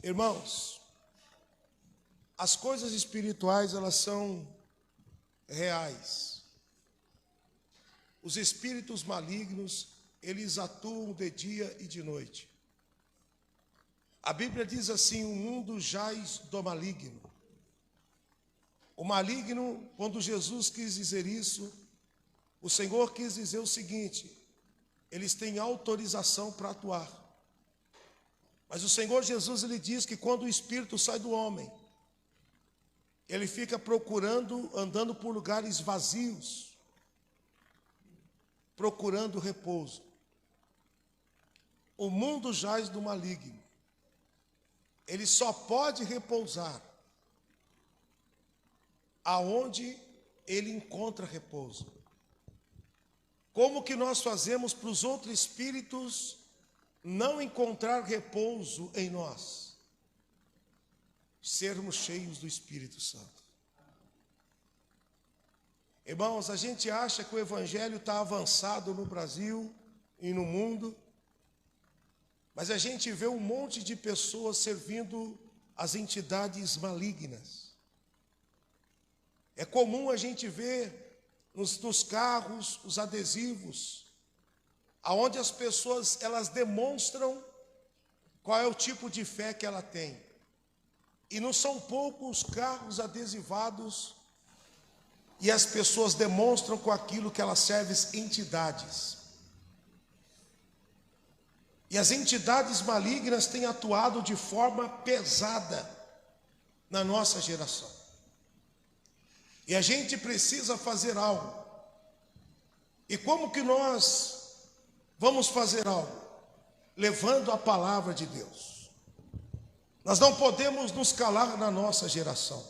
Irmãos, as coisas espirituais, elas são reais. Os espíritos malignos, eles atuam de dia e de noite. A Bíblia diz assim: o mundo jaz do maligno. O maligno, quando Jesus quis dizer isso, o Senhor quis dizer o seguinte: eles têm autorização para atuar. Mas o Senhor Jesus, ele diz que quando o espírito sai do homem, ele fica procurando, andando por lugares vazios, procurando repouso. O mundo jaz do maligno. Ele só pode repousar aonde ele encontra repouso. Como que nós fazemos para os outros espíritos não encontrar repouso em nós? Sermos cheios do Espírito Santo. Irmãos, a gente acha que o Evangelho está avançado no Brasil e no mundo, mas a gente vê um monte de pessoas servindo as entidades malignas. É comum a gente ver nos carros os adesivos, aonde as pessoas, elas demonstram qual é o tipo de fé que ela tem. E não são poucos carros adesivados, e as pessoas demonstram com aquilo que elas servem entidades. E as entidades malignas têm atuado de forma pesada na nossa geração. E a gente precisa fazer algo. E como que nós vamos fazer algo? Levando a palavra de Deus. Nós não podemos nos calar na nossa geração,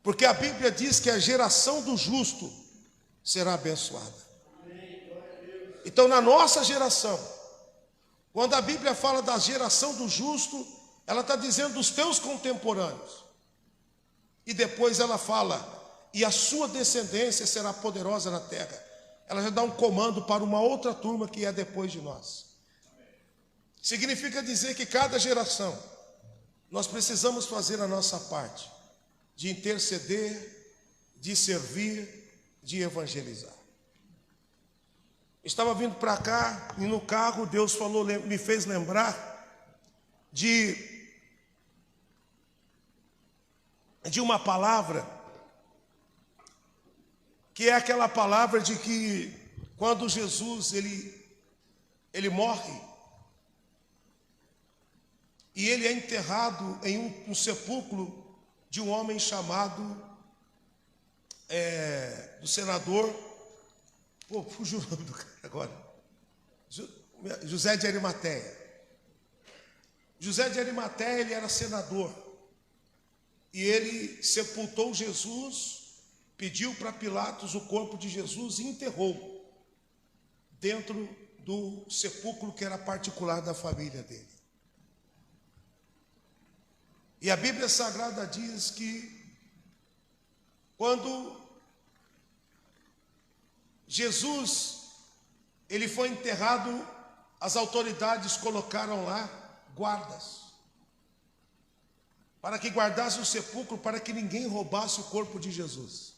porque a Bíblia diz que a geração do justo será abençoada. Então, na nossa geração, quando a Bíblia fala da geração do justo, ela está dizendo dos teus contemporâneos. E depois ela fala: e a sua descendência será poderosa na terra. Ela já dá um comando para uma outra turma que é depois de nós. Significa dizer que cada geração, nós precisamos fazer a nossa parte, de interceder, de servir, de evangelizar. Estava vindo para cá e no carro Deus falou, me fez lembrar de uma palavra, que é aquela palavra de que quando Jesus ele morre e ele é enterrado em um sepulcro de um homem chamado do senador, fugiu o nome do cara agora, José de Arimateia. José de Arimateia, ele era senador, e ele sepultou Jesus, pediu para Pilatos o corpo de Jesus e enterrou dentro do sepulcro que era particular da família dele. E a Bíblia Sagrada diz que quando Jesus ele foi enterrado, as autoridades colocaram lá guardas para que guardasse o sepulcro, para que ninguém roubasse o corpo de Jesus.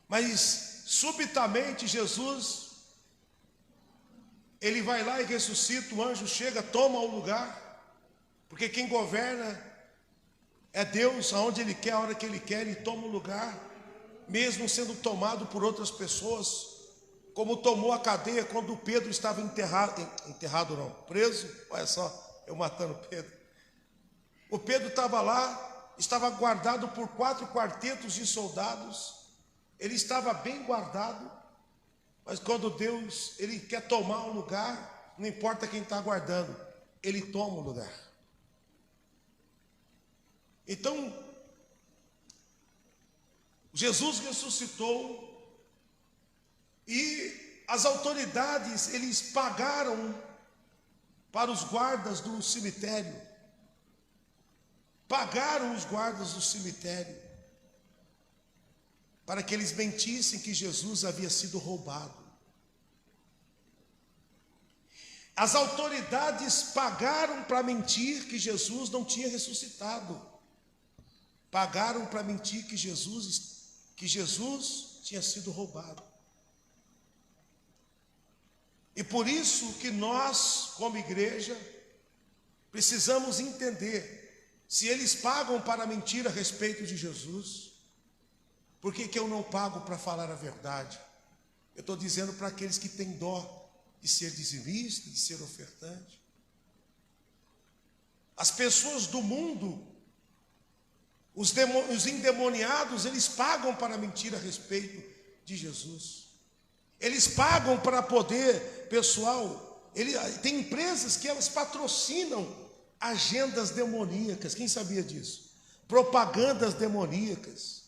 Mas subitamente Jesus ele vai lá e ressuscita, o anjo chega, toma o lugar, porque quem governa é Deus, aonde ele quer, a hora que ele quer, ele toma o lugar, mesmo sendo tomado por outras pessoas, como tomou a cadeia quando Pedro estava preso. Olha só, eu matando Pedro. O Pedro estava lá, estava guardado por 4 quartetos de soldados, ele estava bem guardado, mas quando Deus ele quer tomar um lugar, não importa quem está guardando, ele toma o lugar. Então, Jesus ressuscitou e as autoridades, eles pagaram para os guardas do cemitério, pagaram os guardas do cemitério, para que eles mentissem que Jesus havia sido roubado. As autoridades pagaram para mentir que Jesus não tinha ressuscitado. Pagaram para mentir que Jesus tinha sido roubado. E por isso que nós, como igreja, precisamos entender, se eles pagam para mentir a respeito de Jesus, por que eu não pago para falar a verdade? Eu estou dizendo para aqueles que têm dó de ser dizimista, de ser ofertante. As pessoas do mundo, os endemoniados, eles pagam para mentir a respeito de Jesus. Eles pagam para poder, pessoal, tem empresas que elas patrocinam agendas demoníacas. Quem sabia disso? Propagandas demoníacas.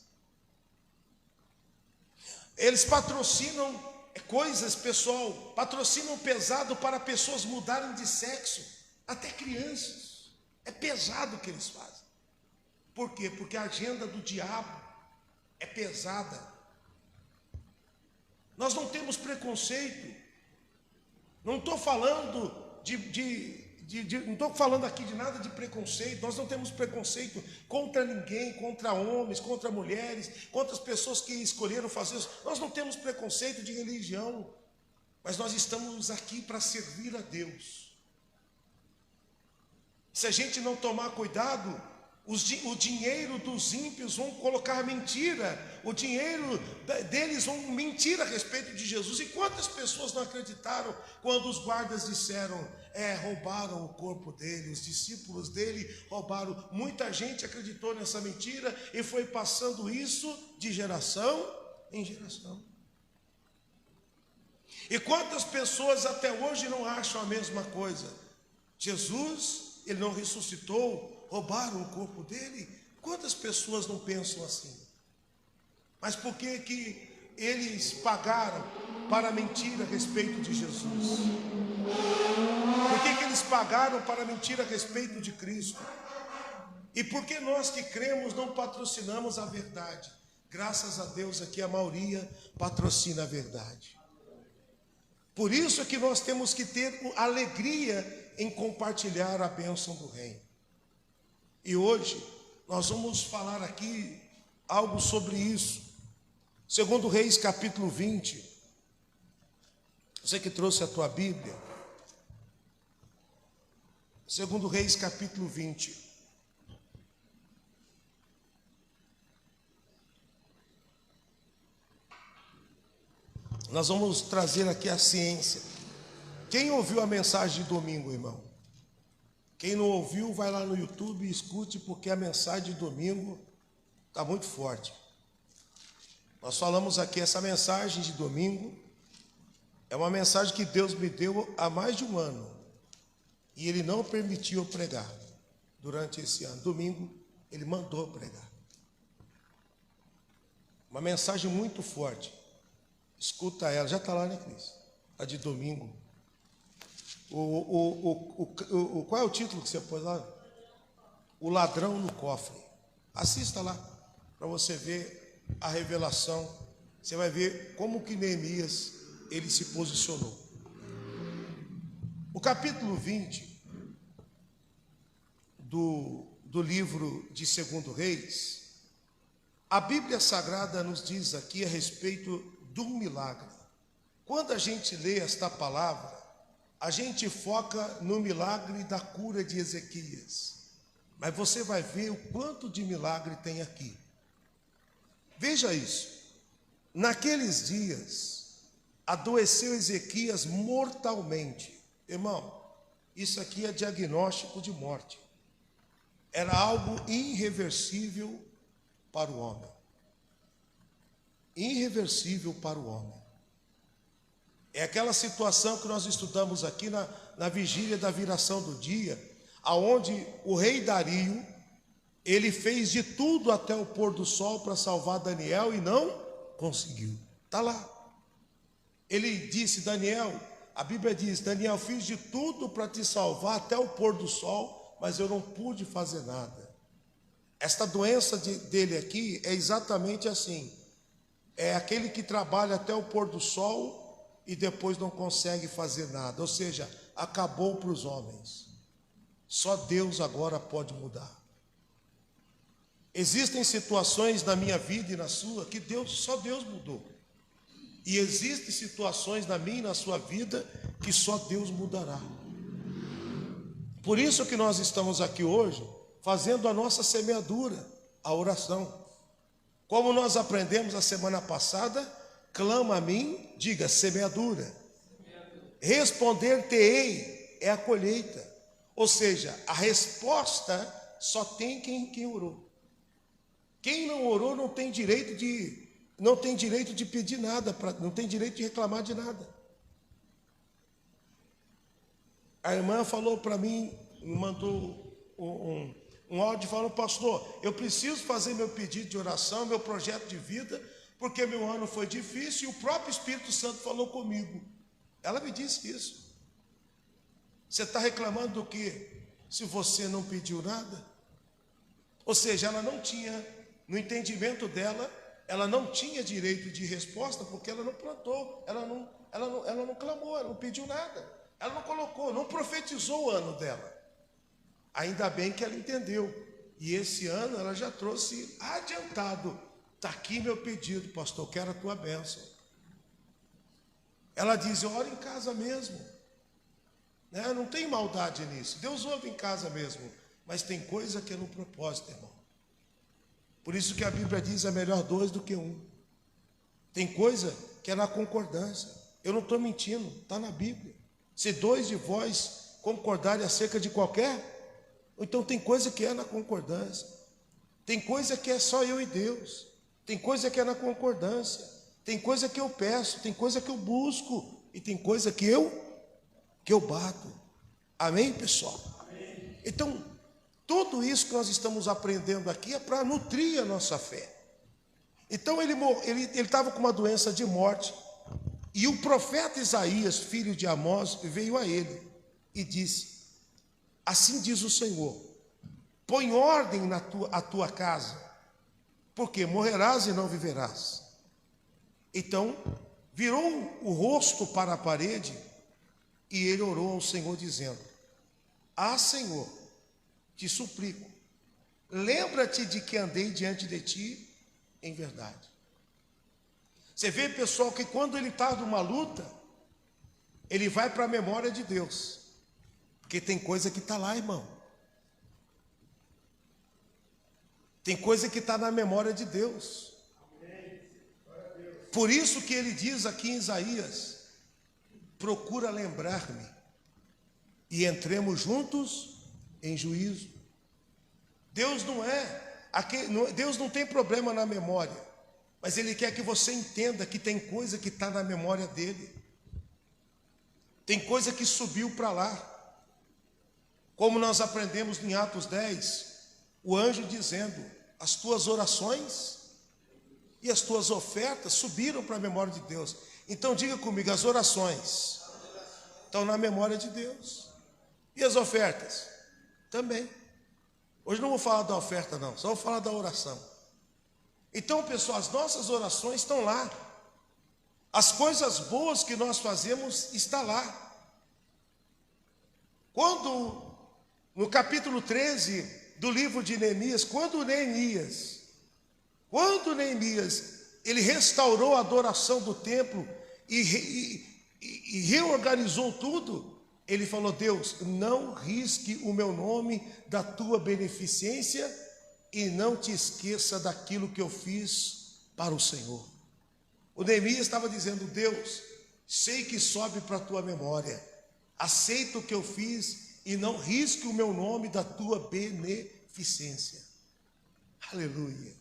Eles patrocinam coisas, pessoal, patrocinam pesado para pessoas mudarem de sexo, até crianças. É pesado o que eles fazem. Por quê? Porque a agenda do diabo é pesada. Nós não temos preconceito. Não estou falando não estou falando aqui de nada de preconceito. Nós não temos preconceito contra ninguém, contra homens, contra mulheres, contra as pessoas que escolheram fazer isso. Nós não temos preconceito de religião, mas nós estamos aqui para servir a Deus. Se a gente não tomar cuidado, o dinheiro dos ímpios vão colocar mentira, o dinheiro deles vão mentir a respeito de Jesus. E quantas pessoas não acreditaram quando os guardas disseram, roubaram o corpo dele, os discípulos dele roubaram. Muita gente acreditou nessa mentira e foi passando isso de geração em geração. E quantas pessoas até hoje não acham a mesma coisa? Jesus, ele não ressuscitou, roubaram o corpo dele. Quantas pessoas não pensam assim? Mas por que eles pagaram para mentir a respeito de Jesus? Por que eles pagaram para mentir a respeito de Cristo? E por que nós que cremos não patrocinamos a verdade? Graças a Deus aqui a maioria patrocina a verdade. Por isso é que nós temos que ter alegria em compartilhar a bênção do reino. E hoje nós vamos falar aqui algo sobre isso. Segundo Reis capítulo 20. Você que trouxe a tua Bíblia. Segundo Reis capítulo 20. Nós vamos trazer aqui a ciência. Quem ouviu a mensagem de domingo, irmão? Quem não ouviu, vai lá no YouTube e escute, porque a mensagem de domingo está muito forte. Nós falamos aqui, essa mensagem de domingo é uma mensagem que Deus me deu há mais de um ano. E Ele não permitiu eu pregar durante esse ano. Domingo, Ele mandou pregar. Uma mensagem muito forte. Escuta ela, já está lá, né, Cris? A de domingo. Qual é o título que você pôs lá? O ladrão no cofre. Assista lá, para você ver a revelação. Você vai ver como que Neemias, ele se posicionou. O capítulo 20 do livro de 2 Reis, a Bíblia Sagrada nos diz aqui a respeito de um milagre. Quando a gente lê esta palavra, a gente foca no milagre da cura de Ezequias. Mas você vai ver o quanto de milagre tem aqui. Veja isso. Naqueles dias, adoeceu Ezequias mortalmente. Irmão, isso aqui é diagnóstico de morte. Era algo irreversível para o homem. Irreversível para o homem. É aquela situação que nós estudamos aqui na vigília da viração do dia, aonde o rei Dario, ele fez de tudo até o pôr do sol para salvar Daniel e não conseguiu. Está lá. Ele disse, Daniel, a Bíblia diz, Daniel, fiz de tudo para te salvar até o pôr do sol, mas eu não pude fazer nada. Esta doença dele aqui é exatamente assim. É aquele que trabalha até o pôr do sol e depois não consegue fazer nada. Ou seja, acabou para os homens. Só Deus agora pode mudar. Existem situações na minha vida e na sua que só Deus mudou. E existem situações na minha e na sua vida que só Deus mudará. Por isso que nós estamos aqui hoje fazendo a nossa semeadura, a oração. Como nós aprendemos a semana passada, clama a mim, diga semeadura. Responder-te-ei é a colheita. Ou seja, a resposta só tem quem orou. Quem não orou não tem direito de pedir nada, não tem direito de reclamar de nada. A irmã falou para mim, me mandou um áudio falando: pastor, eu preciso fazer meu pedido de oração, meu projeto de vida, porque meu ano foi difícil e o próprio Espírito Santo falou comigo. Ela me disse isso. Você está reclamando do quê? Se você não pediu nada? Ou seja, ela não tinha, no entendimento dela, ela não tinha direito de resposta, porque ela não plantou, ela não clamou, ela não pediu nada, ela não colocou, não profetizou o ano dela. Ainda bem que ela entendeu, e esse ano ela já trouxe adiantado: está aqui meu pedido, pastor, quero a tua bênção. Ela diz: eu oro em casa mesmo, né? Não tem maldade nisso, Deus ouve em casa mesmo, mas tem coisa que é no propósito, irmão. Por isso que a Bíblia diz: é melhor dois do que um. Tem coisa que é na concordância. Eu não estou mentindo, está na Bíblia. Se dois de vós concordarem acerca de qualquer, então tem coisa que é na concordância. Tem coisa que é só eu e Deus. Tem coisa que é na concordância. Tem coisa que eu peço, tem coisa que eu busco, e tem coisa que eu bato. Amém, pessoal? Amém. Então, tudo isso que nós estamos aprendendo aqui é para nutrir a nossa fé. Então ele estava com uma doença de morte, e o profeta Isaías, filho de Amós, veio a ele e disse: assim diz o Senhor, põe ordem na tua casa, porque morrerás e não viverás. Então virou o rosto para a parede, e ele orou ao Senhor dizendo: ah, Senhor, te suplico, lembra-te de que andei diante de ti em verdade. Você vê, pessoal, que quando ele está numa luta, ele vai para a memória de Deus, porque tem coisa que está lá, irmão. Tem coisa que está na memória de Deus. Por isso que ele diz aqui em Isaías: procura lembrar-me, e entremos juntos em juízo. Deus Deus não tem problema na memória, mas Ele quer que você entenda que tem coisa que está na memória dEle. Tem coisa que subiu para lá. Como nós aprendemos em Atos 10, o anjo dizendo: as tuas orações e as tuas ofertas subiram para a memória de Deus. Então diga comigo: as orações estão na memória de Deus. E as ofertas? Também. Hoje não vou falar da oferta não, só vou falar da oração. Então, pessoal, as nossas orações estão lá. As coisas boas que nós fazemos estão lá. Quando, no capítulo 13 do livro de Neemias, quando Neemias, ele restaurou a adoração do templo e reorganizou tudo, ele falou: Deus, não risque o meu nome da tua beneficência e não te esqueça daquilo que eu fiz para o Senhor. O Neemias estava dizendo: Deus, sei que sobe para a tua memória, aceita o que eu fiz e não risque o meu nome da tua beneficência. Aleluia.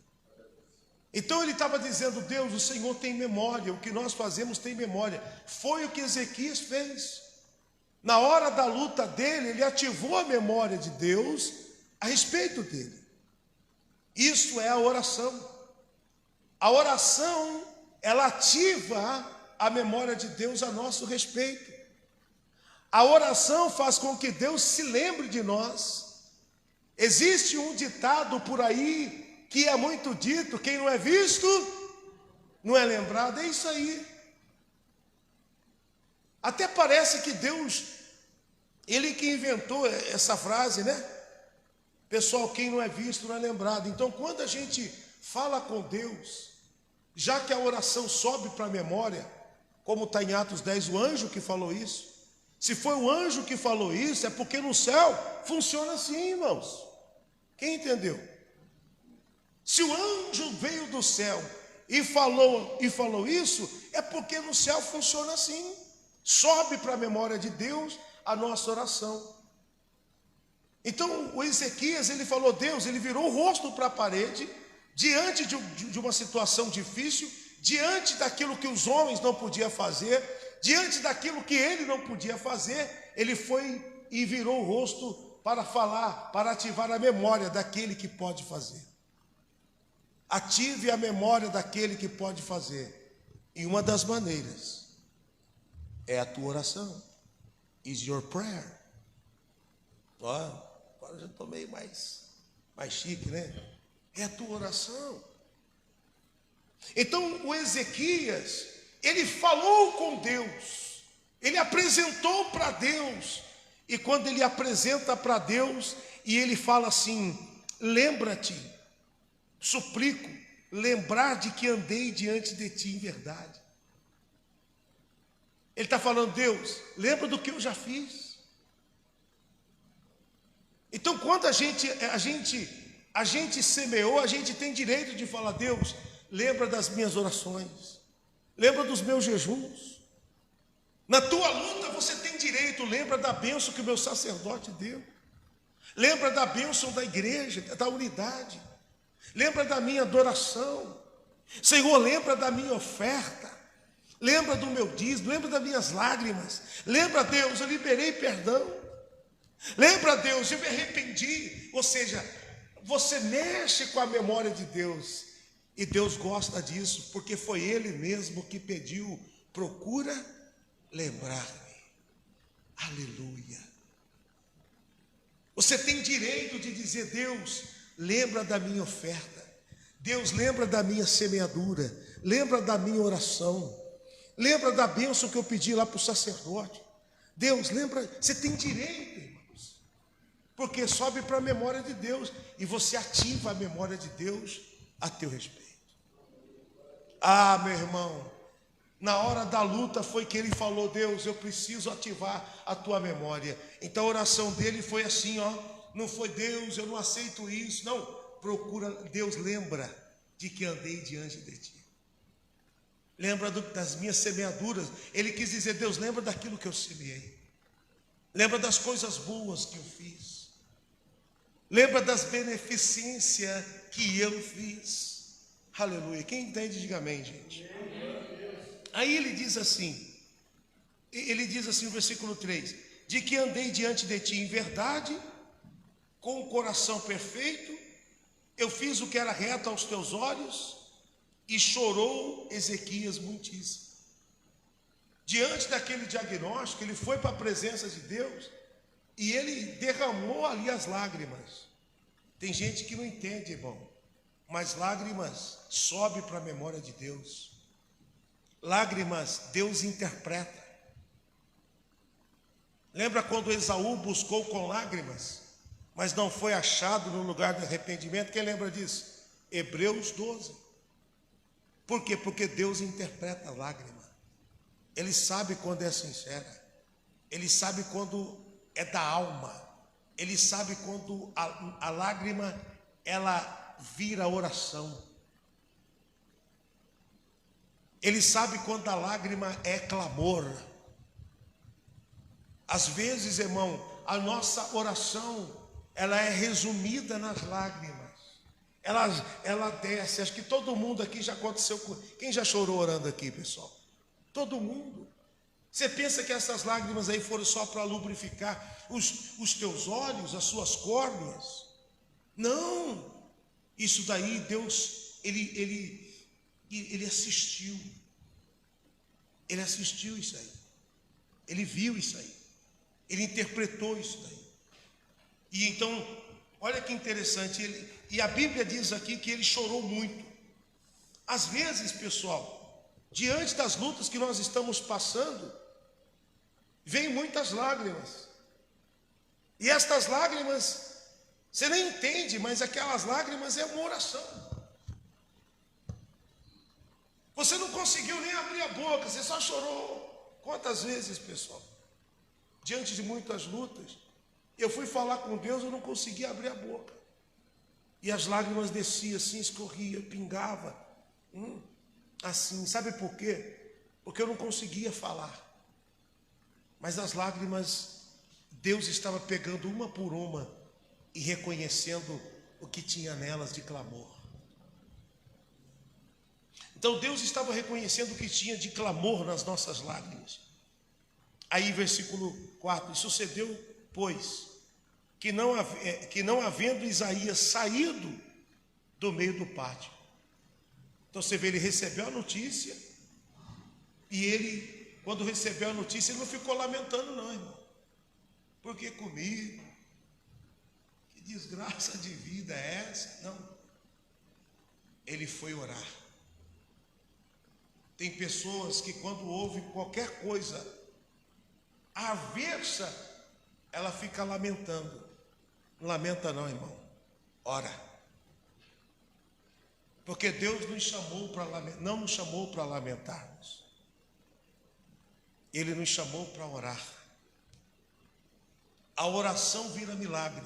Então ele estava dizendo: Deus, o Senhor tem memória, o que nós fazemos tem memória. Foi o que Ezequias fez. Na hora da luta dele, ele ativou a memória de Deus a respeito dele. Isso é a oração. A oração, ela ativa a memória de Deus a nosso respeito. A oração faz com que Deus se lembre de nós. Existe um ditado por aí que é muito dito: quem não é visto, não é lembrado. É isso aí. Até parece que Deus Ele que inventou essa frase, né? Pessoal, quem não é visto não é lembrado. Então, quando a gente fala com Deus, já que a oração sobe para a memória, como está em Atos 10, o anjo que falou isso. Se foi o anjo que falou isso, é porque no céu funciona assim, irmãos. Quem entendeu? Se o anjo veio do céu e falou isso, é porque no céu funciona assim. Sobe para a memória de Deus a nossa oração. Então, o Ezequias, ele falou, Deus, ele virou o rosto para a parede, diante de uma situação difícil, diante daquilo que os homens não podiam fazer, diante daquilo que ele não podia fazer, ele foi e virou o rosto para falar, para ativar a memória daquele que pode fazer. Ative a memória daquele que pode fazer. E uma das maneiras é a tua oração. Is your prayer. Ó, agora eu já estou meio mais chique, né? É a tua oração. Então o Ezequias, ele falou com Deus, ele apresentou para Deus, e quando ele apresenta para Deus, e ele fala assim: lembra-te, suplico, lembrar de que andei diante de ti em verdade. Ele está falando, Deus, lembra do que eu já fiz. Então, quando a gente semeou, a gente tem direito de falar, Deus, lembra das minhas orações, lembra dos meus jejuns. Na tua luta você tem direito, lembra da bênção que o meu sacerdote deu, lembra da bênção da igreja, da unidade, lembra da minha adoração, Senhor, lembra da minha oferta, lembra do meu dízimo, lembra das minhas lágrimas, lembra, Deus, eu liberei perdão, lembra, Deus, eu me arrependi. Ou seja, você mexe com a memória de Deus, e Deus gosta disso, porque foi Ele mesmo que pediu, procura lembrar-me. Aleluia. Você tem direito de dizer, Deus, lembra da minha oferta, Deus, lembra da minha semeadura, lembra da minha oração, lembra da bênção que eu pedi lá para o sacerdote. Deus, lembra, você tem direito, irmãos, porque sobe para a memória de Deus, e você ativa a memória de Deus a teu respeito. Ah, meu irmão, na hora da luta foi que ele falou, Deus, eu preciso ativar a tua memória. Então a oração dele foi assim, ó, não foi, Deus, eu não aceito isso, não, procura, Deus, lembra de que andei diante de ti. Lembra das minhas semeaduras. Ele quis dizer, Deus, lembra daquilo que eu semeei, lembra das coisas boas que eu fiz, lembra das beneficências que eu fiz. Aleluia. Quem entende, diga amém, gente. Aí ele diz assim no versículo 3, de que andei diante de ti em verdade, com o coração perfeito, eu fiz o que era reto aos teus olhos. E chorou Ezequias muitíssimo. Diante daquele diagnóstico, ele foi para a presença de Deus e ele derramou ali as lágrimas. Tem gente que não entende, irmão, mas lágrimas sobe para a memória de Deus. Lágrimas Deus interpreta. Lembra quando Esaú buscou com lágrimas, mas não foi achado no lugar do arrependimento? Quem lembra disso? Hebreus 12. Por quê? Porque Deus interpreta a lágrima. Ele sabe quando é sincera. Ele sabe quando é da alma. Ele sabe quando a lágrima, ela vira oração. Ele sabe quando a lágrima é clamor. Às vezes, irmão, a nossa oração, ela é resumida nas lágrimas. Ela desce. Acho que todo mundo aqui já aconteceu com... Quem já chorou orando aqui, pessoal? Todo mundo. Você pensa que essas lágrimas aí foram só para lubrificar os teus olhos, as suas córneas? Não. Isso daí Deus, ele assistiu. Ele assistiu isso aí. Ele viu isso aí. Ele interpretou isso daí. E então, olha que interessante, e a Bíblia diz aqui que ele chorou muito. Às vezes, pessoal, diante das lutas que nós estamos passando, vem muitas lágrimas. E estas lágrimas, você nem entende, mas aquelas lágrimas é uma oração. Você não conseguiu nem abrir a boca, você só chorou. Quantas vezes, pessoal, diante de muitas lutas, eu fui falar com Deus, eu não conseguia abrir a boca. E as lágrimas desciam assim, escorria, pingava. Assim, sabe por quê? Porque eu não conseguia falar. Mas as lágrimas, Deus estava pegando uma por uma e reconhecendo o que tinha nelas de clamor. Então Deus estava reconhecendo o que tinha de clamor nas nossas lágrimas. Aí versículo 4, e sucedeu, pois, que não havendo Isaías saído do meio do pátio. Então você vê, ele recebeu a notícia, e ele, quando recebeu a notícia, ele não ficou lamentando não, irmão. Porque comigo, que desgraça de vida é essa? Não. Ele foi orar. Tem pessoas que quando ouvem qualquer coisa aversa, ela fica lamentando. Não lamenta não, irmão. Ora. Porque Deus nos chamou para lamentar, não nos chamou para lamentarmos. Ele nos chamou para orar. A oração vira milagre.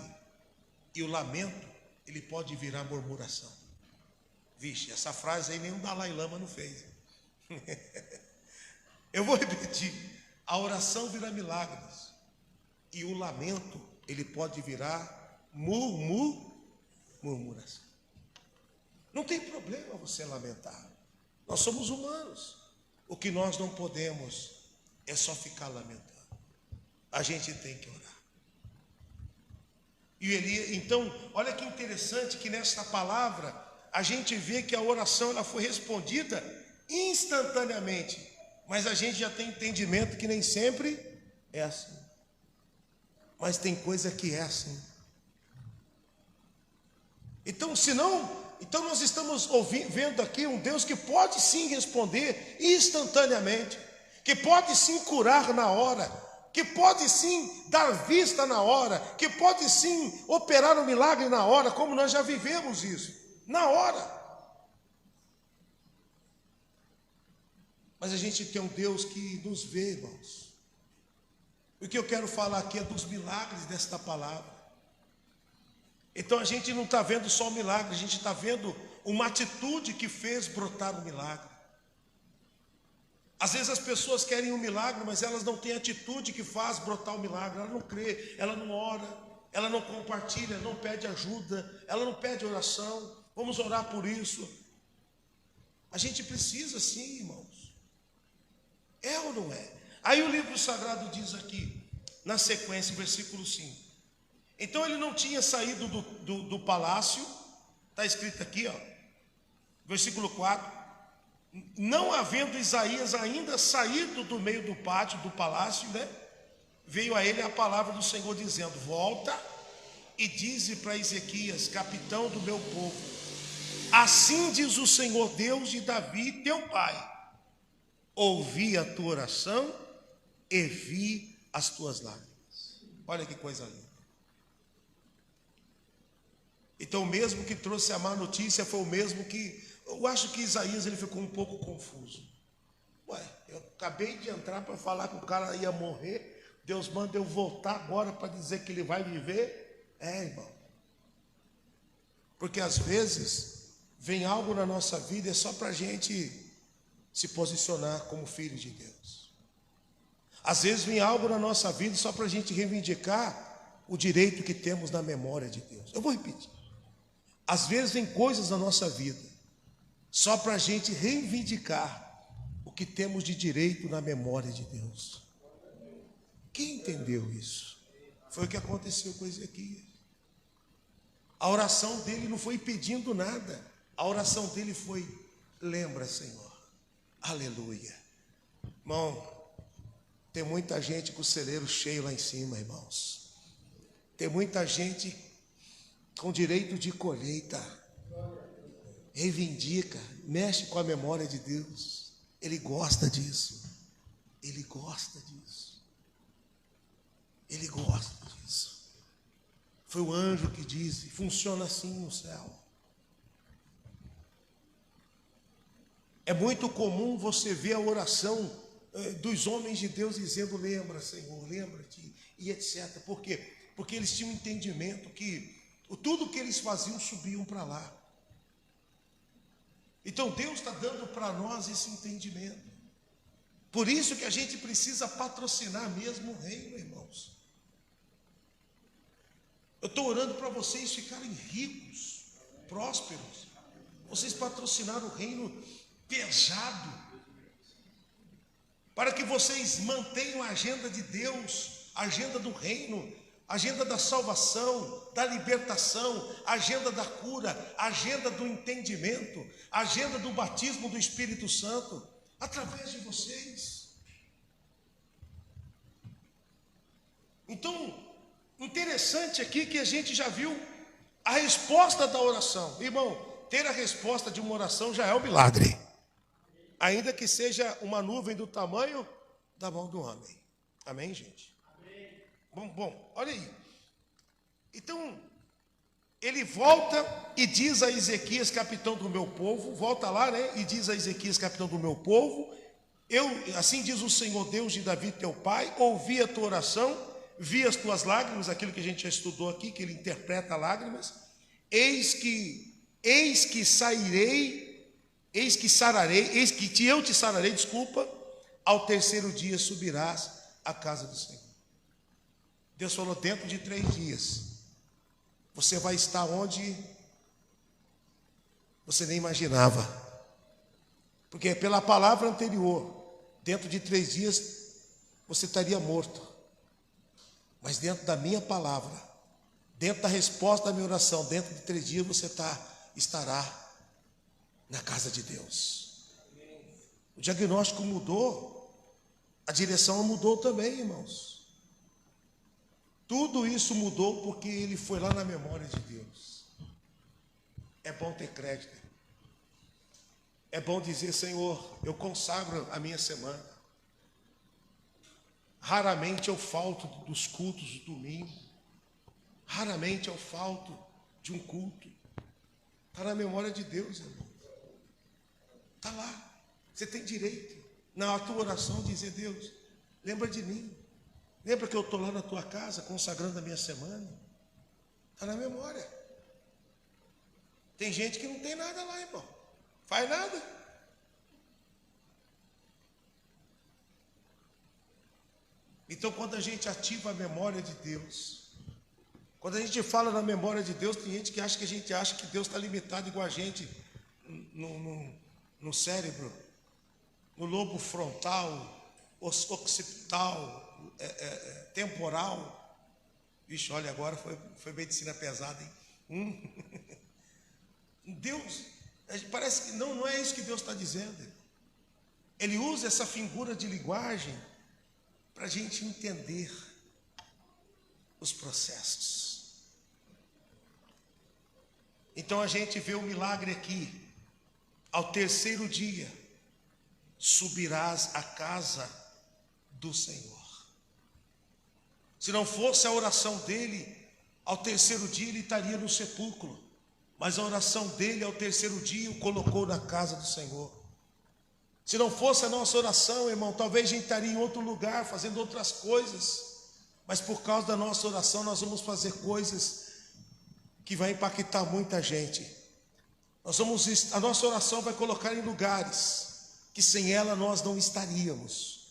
E o lamento, ele pode virar murmuração. Vixe, essa frase aí nem o Dalai Lama não fez. Eu vou repetir. A oração vira milagres. E o lamento, ele pode virar murmuração. Não tem problema você lamentar. Nós somos humanos. O que nós não podemos é só ficar lamentando. A gente tem que orar. E ele, então, olha que interessante que nesta palavra a gente vê que a oração ela foi respondida instantaneamente. Mas a gente já tem entendimento que nem sempre é assim. Mas tem coisa que é assim. Então, então nós estamos vendo aqui um Deus que pode sim responder instantaneamente, que pode sim curar na hora, que pode sim dar vista na hora, que pode sim operar um milagre na hora, como nós já vivemos isso, na hora. Mas a gente tem um Deus que nos vê, irmãos. O que eu quero falar aqui é dos milagres desta palavra. Então a gente não está vendo só o milagre, a gente está vendo uma atitude que fez brotar o milagre. Às vezes as pessoas querem um milagre, mas elas não têm atitude que faz brotar o milagre. Ela não crê, ela não ora, ela não compartilha, não pede ajuda, ela não pede oração. Vamos orar por isso. A gente precisa sim, irmãos. É ou não é? Aí o livro sagrado diz aqui, na sequência, versículo 5. Então ele não tinha saído do palácio, está escrito aqui, ó, versículo 4. Não havendo Isaías ainda saído do meio do pátio, do palácio, né? Veio a ele a palavra do Senhor dizendo: volta e dize para Ezequias, capitão do meu povo, assim diz o Senhor Deus de Davi, teu pai, ouvi a tua oração e vi as tuas lágrimas. Olha que coisa linda. Então o mesmo que trouxe a má notícia foi o mesmo que... Eu acho que Isaías ele ficou um pouco confuso. Ué, eu acabei de entrar para falar que o cara ia morrer. Deus manda eu voltar agora para dizer que ele vai viver? É, irmão. Porque às vezes vem algo na nossa vida é só para a gente se posicionar como filho de Deus. Às vezes vem algo na nossa vida só para a gente reivindicar o direito que temos na memória de Deus. Eu vou repetir. Às vezes vem coisas na nossa vida só para a gente reivindicar o que temos de direito na memória de Deus. Quem entendeu isso? Foi o que aconteceu com Ezequias. A oração dele não foi pedindo nada. A oração dele foi: lembra, Senhor. Aleluia. Irmão, tem muita gente com o celeiro cheio lá em cima, irmãos. Tem muita gente com direito de colheita. Reivindica, mexe com a memória de Deus. Ele gosta disso. Ele gosta disso. Ele gosta disso. Foi o anjo que disse, funciona assim no céu. É muito comum você ver a oração dos homens de Deus dizendo, lembra, Senhor, lembra-te, e etc. Por quê? Porque eles tinham um entendimento que tudo que eles faziam subiam para lá. Então Deus está dando para nós esse entendimento. Por isso que a gente precisa patrocinar mesmo o reino, irmãos. Eu estou orando para vocês ficarem ricos, prósperos. Vocês patrocinaram o reino pesado, para que vocês mantenham a agenda de Deus, a agenda do reino, a agenda da salvação, da libertação, a agenda da cura, a agenda do entendimento, a agenda do batismo do Espírito Santo, através de vocês. Então, interessante aqui que a gente já viu a resposta da oração. Irmão, ter a resposta de uma oração já é um milagre. Ainda que seja uma nuvem do tamanho da mão do homem. Amém, gente? Amém. Bom, olha aí. Então, ele volta e diz a Ezequias, capitão do meu povo, volta lá, né? E diz a Ezequias, capitão do meu povo, assim diz o Senhor Deus de Davi, teu pai, ouvi a tua oração, vi as tuas lágrimas, aquilo que a gente já estudou aqui, que ele interpreta lágrimas, eis que eu te sararei, ao terceiro dia subirás à casa do Senhor. Deus falou, dentro de 3 dias, você vai estar onde você nem imaginava. Porque pela palavra anterior, dentro de 3 dias, você estaria morto. Mas dentro da minha palavra, dentro da resposta da minha oração, dentro de 3 dias você estará na casa de Deus. O diagnóstico mudou, a direção mudou também, irmãos. Tudo isso mudou porque ele foi lá na memória de Deus. É bom ter crédito. É bom dizer, Senhor, eu consagro a minha semana. Raramente eu falto dos cultos do domingo. Raramente eu falto de um culto. Está na memória de Deus, irmão. Está lá. Você tem direito, na tua oração, dizer, Deus, lembra de mim. Lembra que eu estou lá na tua casa, consagrando a minha semana? Está na memória. Tem gente que não tem nada lá, irmão. Faz nada. Então, quando a gente ativa a memória de Deus, quando a gente fala na memória de Deus, tem gente que acha que Deus está limitado igual a gente no cérebro, no lobo frontal, occipital, temporal. Vixe, olha, agora foi medicina pesada, hein? Deus, parece que não é isso que Deus está dizendo. Ele usa essa figura de linguagem para a gente entender os processos. Então a gente vê o milagre aqui. Ao terceiro dia, subirás à casa do Senhor. Se não fosse a oração dele, ao terceiro dia ele estaria no sepulcro. Mas a oração dele ao terceiro dia o colocou na casa do Senhor. Se não fosse a nossa oração, irmão, talvez a gente estaria em outro lugar, fazendo outras coisas. Mas por causa da nossa oração, nós vamos fazer coisas que vai impactar muita gente. A nossa oração vai colocar em lugares que sem ela nós não estaríamos.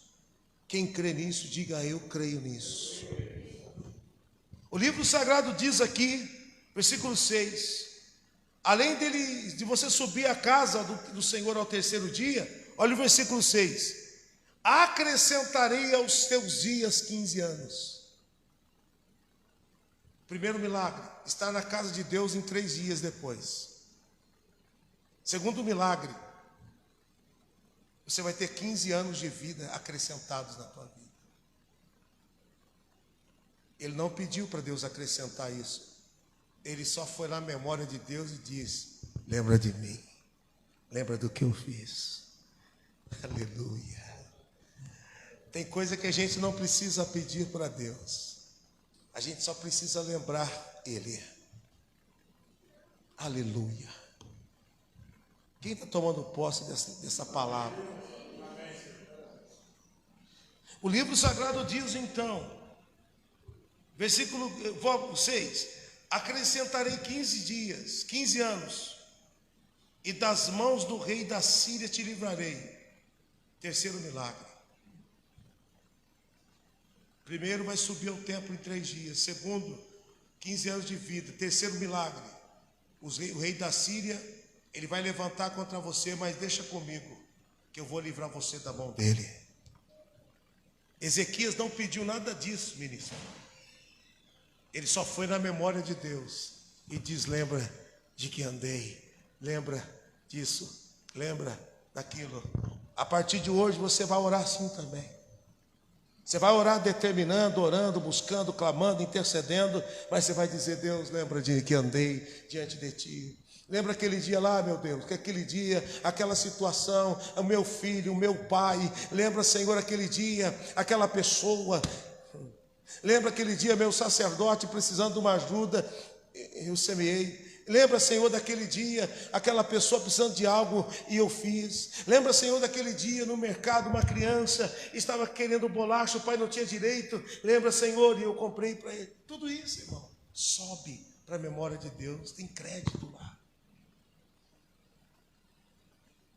Quem crê nisso, diga eu creio nisso. O livro sagrado diz aqui, versículo 6, além de você subir à casa do Senhor ao terceiro dia, olha o versículo 6, acrescentarei aos teus dias 15 anos. Primeiro milagre, estar na casa de Deus em 3 dias depois. Segundo milagre, você vai ter 15 anos de vida acrescentados na tua vida. Ele não pediu para Deus acrescentar isso. Ele só foi na memória de Deus e disse, lembra de mim. Lembra do que eu fiz. Aleluia. Tem coisa que a gente não precisa pedir para Deus. A gente só precisa lembrar Ele. Aleluia. Quem está tomando posse dessa palavra? O livro sagrado diz então, versículo 6: acrescentarei 15 anos, e das mãos do rei da Síria te livrarei. Terceiro milagre. Primeiro, vai subir ao templo em 3 dias. Segundo, 15 anos de vida. Terceiro milagre, o rei da Síria, ele vai levantar contra você, mas deixa comigo, que eu vou livrar você da mão dele. Ezequias não pediu nada disso, ministro. Ele só foi na memória de Deus e diz: lembra de que andei, lembra disso, lembra daquilo. A partir de hoje você vai orar assim também. Você vai orar determinando, orando, buscando, clamando, intercedendo, mas você vai dizer: Deus, lembra de que andei diante de ti. Lembra aquele dia lá, meu Deus, que aquele dia, aquela situação, o meu filho, o meu pai. Lembra, Senhor, aquele dia, aquela pessoa. Lembra aquele dia, meu sacerdote precisando de uma ajuda, eu semeei. Lembra, Senhor, daquele dia, aquela pessoa precisando de algo e eu fiz. Lembra, Senhor, daquele dia no mercado, uma criança estava querendo bolacha, o pai não tinha direito. Lembra, Senhor, e eu comprei para ele. Tudo isso, irmão, sobe para a memória de Deus. Tem crédito lá.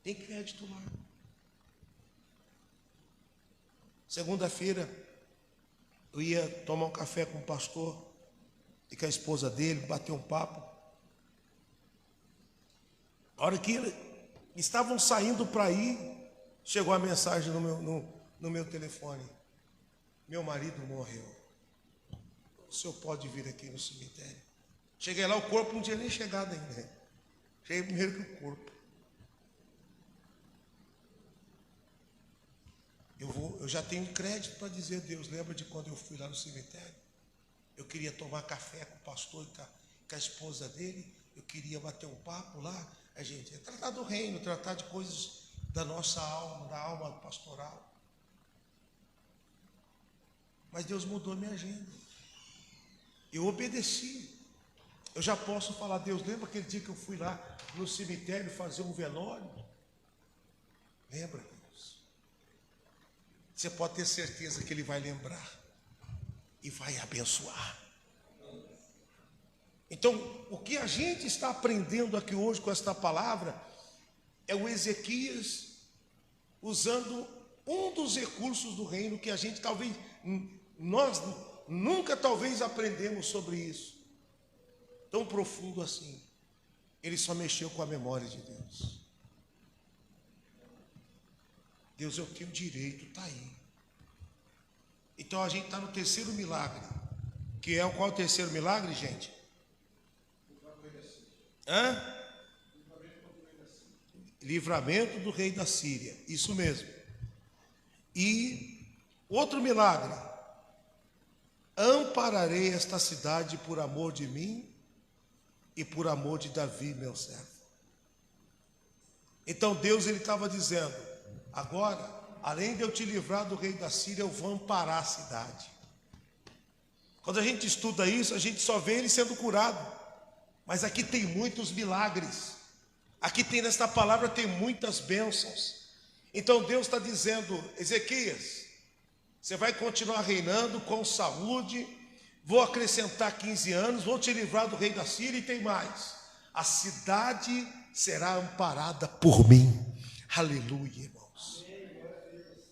Tem crédito lá. Segunda-feira, eu ia tomar um café com o pastor e com a esposa dele, bater um papo. A hora que estavam saindo para ir, chegou a mensagem no meu telefone: meu marido morreu, o senhor pode vir aqui no cemitério? Cheguei lá, o corpo não tinha nem chegado ainda. Cheguei primeiro que o corpo. Eu já tenho crédito para dizer: Deus, lembra de quando eu fui lá no cemitério? Eu queria tomar café com o pastor e com a esposa dele. Eu queria bater um papo lá. A gente ia tratar do reino, tratar de coisas da nossa alma, da alma pastoral. Mas Deus mudou minha agenda. Eu obedeci. Eu já posso falar: Deus, lembra aquele dia que eu fui lá no cemitério fazer um velório? Lembra, Deus? Você pode ter certeza que Ele vai lembrar e vai abençoar. Então, o que a gente está aprendendo aqui hoje com esta palavra é o Ezequias usando um dos recursos do reino que a gente talvez, nós nunca talvez aprendemos sobre isso. Tão profundo assim. Ele só mexeu com a memória de Deus. Deus, eu tenho direito, está aí. Então a gente está no terceiro milagre. Que é qual o terceiro milagre, gente? Livramento do rei da Síria. Isso mesmo. E outro milagre: ampararei esta cidade por amor de mim e por amor de Davi, meu servo. Então Deus, ele estava dizendo: agora, além de eu te livrar do rei da Síria, eu vou amparar a cidade. Quando a gente estuda isso, a gente só vê ele sendo curado. Mas aqui tem muitos milagres. Aqui tem, nesta palavra, tem muitas bênçãos. Então Deus está dizendo: Ezequias, você vai continuar reinando com saúde. Vou acrescentar 15 anos, vou te livrar do rei da Síria e tem mais. A cidade será amparada por mim. Aleluia, irmãos.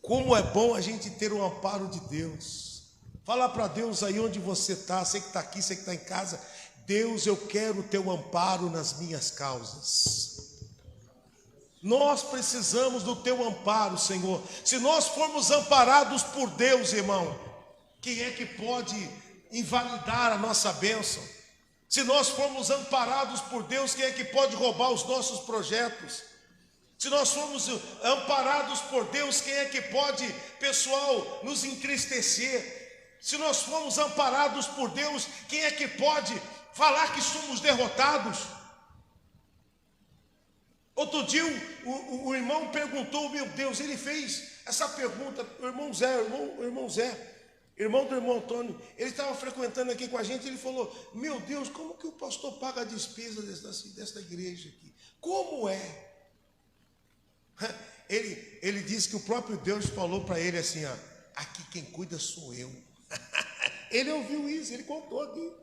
Como é bom a gente ter o amparo de Deus. Fala para Deus aí onde você está, você que está aqui, você que está em casa: Deus, eu quero o teu amparo nas minhas causas. Nós precisamos do teu amparo, Senhor. Se nós formos amparados por Deus, irmão, quem é que pode invalidar a nossa bênção? Se nós formos amparados por Deus, quem é que pode roubar os nossos projetos? Se nós formos amparados por Deus, quem é que pode, pessoal, nos entristecer? Se nós formos amparados por Deus, quem é que pode falar que somos derrotados? Outro dia o irmão perguntou, meu Deus, ele fez essa pergunta, o irmão Zé, irmão do irmão Antônio, ele estava frequentando aqui com a gente, ele falou, meu Deus, como que o pastor paga a despesa desta igreja aqui? Como é? Ele disse que o próprio Deus falou para ele assim, ó, aqui quem cuida sou eu. Ele ouviu isso, ele contou aqui.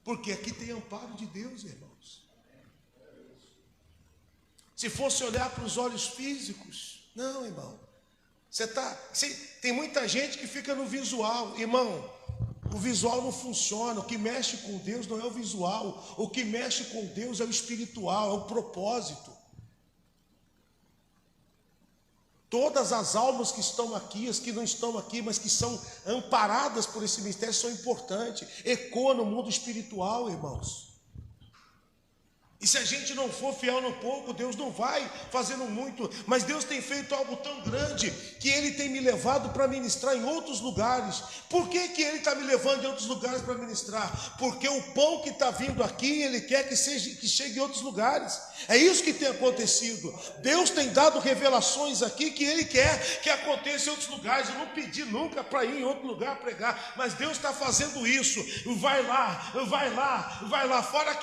Porque aqui tem amparo de Deus, irmãos. Se fosse olhar para os olhos físicos, não, irmão. Tem muita gente que fica no visual, irmão. O visual não funciona. O que mexe com Deus não é o visual. O que mexe com Deus é o espiritual, é o propósito. Todas as almas que estão aqui, as que não estão aqui, mas que são amparadas por esse mistério, são importantes. Ecoa no mundo espiritual, irmãos. E se a gente não for fiel no pouco, Deus não vai fazendo muito. Mas Deus tem feito algo tão grande que Ele tem me levado para ministrar em outros lugares. Por que Ele está me levando em outros lugares para ministrar? Porque o pão que está vindo aqui, Ele quer que chegue em outros lugares. É isso que tem acontecido. Deus tem dado revelações aqui que Ele quer que aconteça em outros lugares. Eu não pedi nunca para ir em outro lugar pregar, mas Deus está fazendo isso. Vai lá. Fora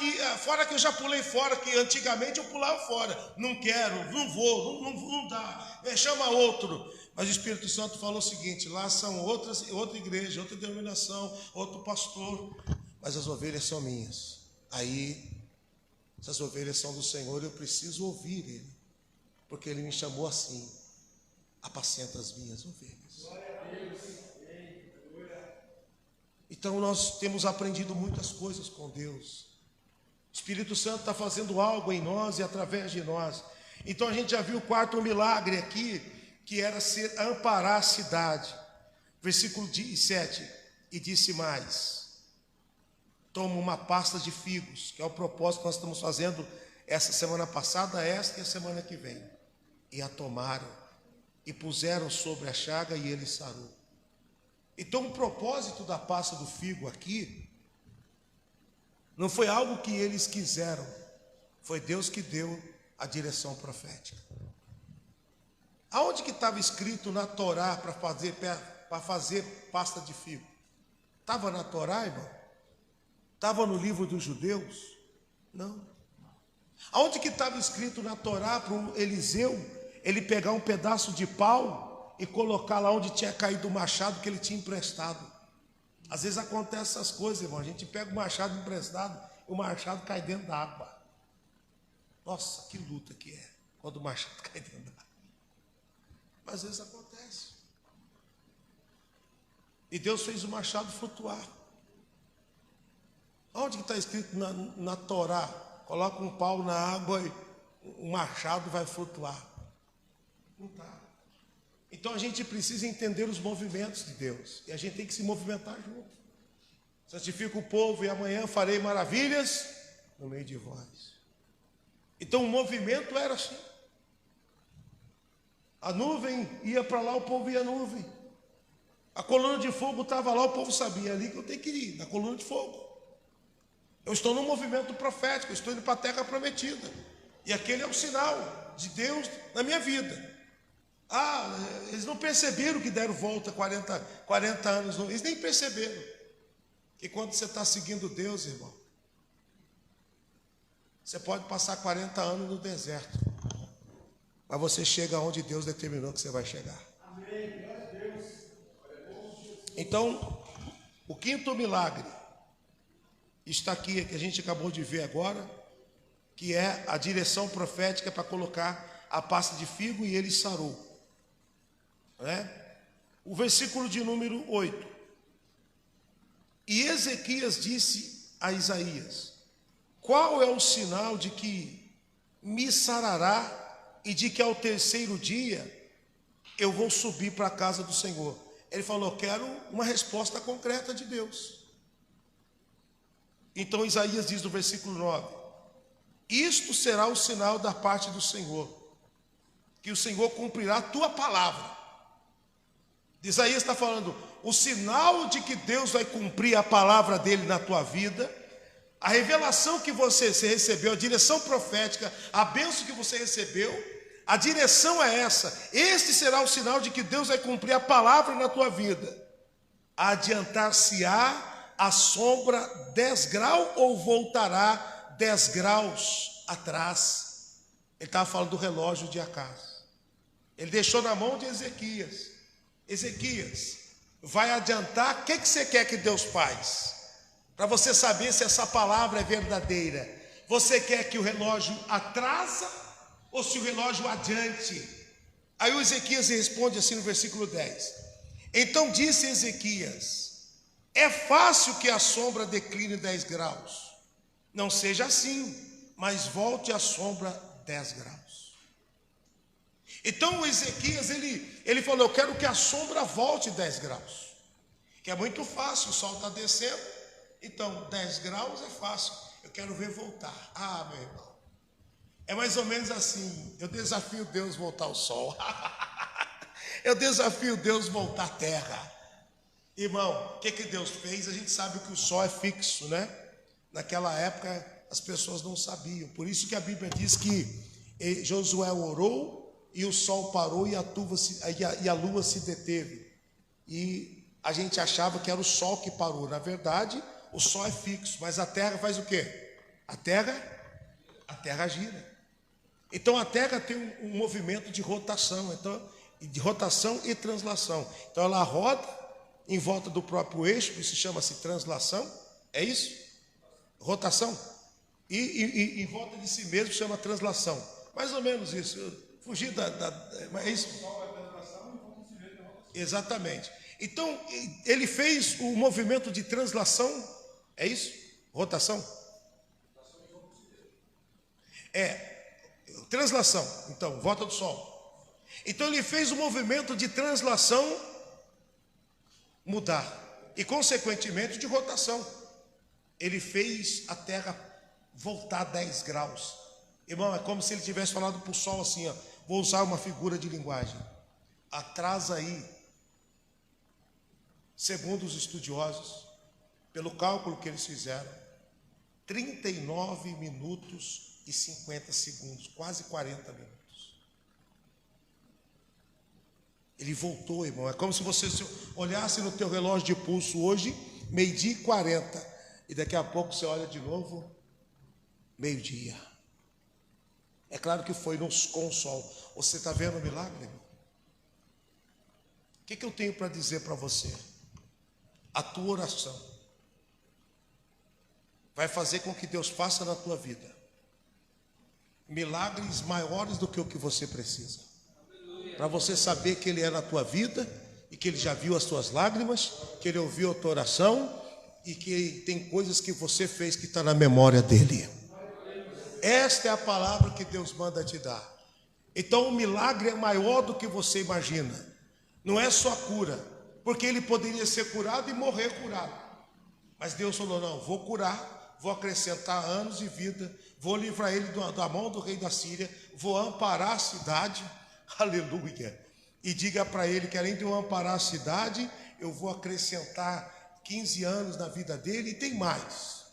que eu já pulei fora, que antigamente eu pulava fora. Não quero, não vou, não dá. Chama outro. Mas o Espírito Santo falou o seguinte: lá são outra igreja, outra denominação, outro pastor, mas as ovelhas são minhas. Aí, se as ovelhas são do Senhor, eu preciso ouvir Ele, porque Ele me chamou assim: apacenta as minhas ovelhas. Então nós temos aprendido muitas coisas com Deus. O Espírito Santo está fazendo algo em nós e através de nós. Então a gente já viu o quarto milagre aqui, que era amparar a cidade. Versículo 7, e disse mais: toma uma pasta de figos, que é o propósito que nós estamos fazendo essa semana passada, esta e a semana que vem. E a tomaram, e puseram sobre a chaga, e ele sarou. Então o propósito da pasta do figo aqui não foi algo que eles quiseram, foi Deus que deu a direção profética. Aonde que estava escrito na Torá para fazer pasta de figo? Estava na Torá, irmão? Estava no livro dos judeus? Não. Aonde que estava escrito na Torá para o Eliseu ele pegar um pedaço de pau e colocar lá onde tinha caído o machado que ele tinha emprestado? Às vezes acontece essas coisas, irmão. A gente pega o machado emprestado e o machado cai dentro da água. Nossa, que luta que é quando o machado cai dentro da água. Mas às vezes acontece. E Deus fez o machado flutuar. Onde que está escrito na Torá? Coloca um pau na água e o machado vai flutuar. Não está. Então a gente precisa entender os movimentos de Deus. E a gente tem que se movimentar junto. Santifica o povo e amanhã farei maravilhas no meio de vós. Então o movimento era assim. A nuvem ia para lá, o povo ia à nuvem. A coluna de fogo estava lá, o povo sabia ali que eu tenho que ir, na coluna de fogo. Eu estou num movimento profético, eu estou indo para a terra prometida. E aquele é o sinal de Deus na minha vida. Eles não perceberam que deram volta 40 anos, eles nem perceberam. Que quando você está seguindo Deus, irmão, você pode passar 40 anos no deserto, mas você chega onde Deus determinou que você vai chegar. Então, o quinto milagre está aqui, que a gente acabou de ver agora, que é a direção profética para colocar a pasta de figo, e ele sarou. O versículo de número 8: e Ezequias disse a Isaías: qual é o sinal de que me sarará e de que ao terceiro dia eu vou subir para a casa do Senhor? Ele falou: quero uma resposta concreta de Deus. Então Isaías diz no versículo 9: isto será o sinal da parte do Senhor, que o Senhor cumprirá a tua palavra. Isaías está falando, o sinal de que Deus vai cumprir a palavra dele na tua vida, a revelação que você recebeu, a direção profética, a bênção que você recebeu, a direção é essa. Este será o sinal de que Deus vai cumprir a palavra na tua vida. Adiantar-se-á a sombra 10 graus ou voltará 10 graus atrás? Ele estava falando do relógio de Acaz. Ele deixou na mão de Ezequias. Ezequias, vai adiantar? O que você quer que Deus faz? Para você saber se essa palavra é verdadeira. Você quer que o relógio atrasa ou se o relógio adiante? Aí o Ezequias responde assim no versículo 10. Então disse Ezequias: é fácil que a sombra decline 10 graus. Não seja assim, mas volte a sombra 10 graus. Então o Ezequias, ele falou: eu quero que a sombra volte 10 graus. Que é muito fácil, o sol está descendo. Então 10 graus é fácil. Eu quero ver voltar. Ah, meu irmão, é mais ou menos assim. Eu desafio Deus voltar ao sol. Eu desafio Deus voltar à terra. Irmão, o que Deus fez? A gente sabe que o sol é fixo, né? Naquela época as pessoas não sabiam. Por isso que a Bíblia diz que Josué orou e o sol parou e a lua se deteve. E a gente achava que era o sol que parou. Na verdade, o sol é fixo, mas a terra faz o quê? A terra gira. Então a terra tem um movimento de rotação, de rotação e translação. Então ela roda em volta do próprio eixo, que se chama-se translação, é isso? Rotação. E em volta de si mesmo chama translação. Mais ou menos isso. Fugir é isso? Exatamente. Então ele fez o movimento de translação, é isso? Rotação? Translação, então, volta do sol. Então ele fez o movimento de translação mudar e consequentemente de rotação. Ele fez a terra voltar 10 graus. Irmão, é como se ele tivesse falado para o sol assim, ó, vou usar uma figura de linguagem. Atrasa aí, segundo os estudiosos, pelo cálculo que eles fizeram, 39 minutos e 50 segundos, quase 40 minutos. Ele voltou, irmão. É como se você olhasse no teu relógio de pulso hoje, 12h40, e daqui a pouco você olha de novo, meio-dia. É claro que foi com o sol. Você está vendo o milagre, irmão? O que eu tenho para dizer para você? A tua oração vai fazer com que Deus faça na tua vida milagres maiores do que o que você precisa. Para você saber que Ele é na tua vida e que Ele já viu as tuas lágrimas, que Ele ouviu a tua oração e que tem coisas que você fez que está na memória dEle. Esta é a palavra que Deus manda te dar. Então o milagre é maior do que você imagina. Não é só a cura, porque ele poderia ser curado e morrer curado. Mas Deus falou: não, vou curar, vou acrescentar anos de vida, vou livrar ele da mão do rei da Síria, vou amparar a cidade. Aleluia. E diga para ele que além de eu amparar a cidade, eu vou acrescentar 15 anos na vida dele, e tem mais.